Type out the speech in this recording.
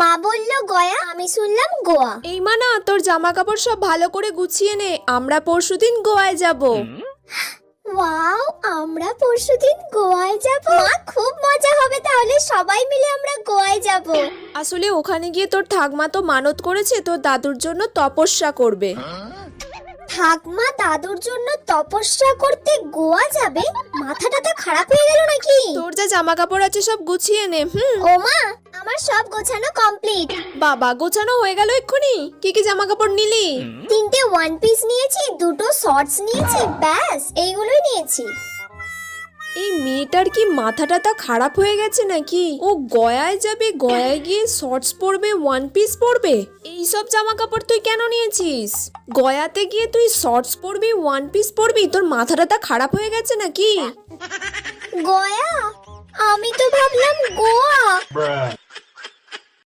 মা বললো গয়া, আমি শুনলাম গোয়া। এই মানা, তোর জামা কাপড় সব ভালো করে গুছিয়ে নে, আমরা পরশুদিন গোয়ায় যাব। ওয়াও, আমরা পরশুদিন গোয়ায় যাব। মা, খুব মজা হবে তাহলে, সবাই মিলে আমরা গোয়ায় যাব। আসলে ওখানে গিয়ে তোর ঠাকমা তো মানত করেছে তোর দাদুর জন্য তপস্যা করবে। ঠাকমা দাদুর জন্য তপস্যা করতে গোয়া যাবে? মাথাটা তো খারাপ হয়ে গেল নাকি? তোর যা জামা কাপড় আছে সব গুছিয়ে নে। ও মা, আমার সব গোছানো কমপ্লিট। বাবা, গোছানো হয়ে গেল এক্ষুনি? কি কি জামা কাপড় নিলি? 3টে ওয়ান পিস নিয়েছি, 2টো শর্টস নিয়েছি, ব্যাস এইগুলোই নিয়েছি। এই মেয়েটার কি মাথাটা তা খারাপ হয়ে গেছে নাকি? ও গয়ায় যাবে, গয়ায় গিয়ে শর্টস পরবে, ওয়ান পিস পরবে। এইসব জামা কাপড় তুই কেন নিয়েছিস? গয়াতে গিয়ে তুই শর্টস পরবি, ওয়ান পিস পরবি? তোর মাথাটা তা খারাপ হয়ে গেছে নাকি? গয়া? আমি তো ভাবলাম গোয়া।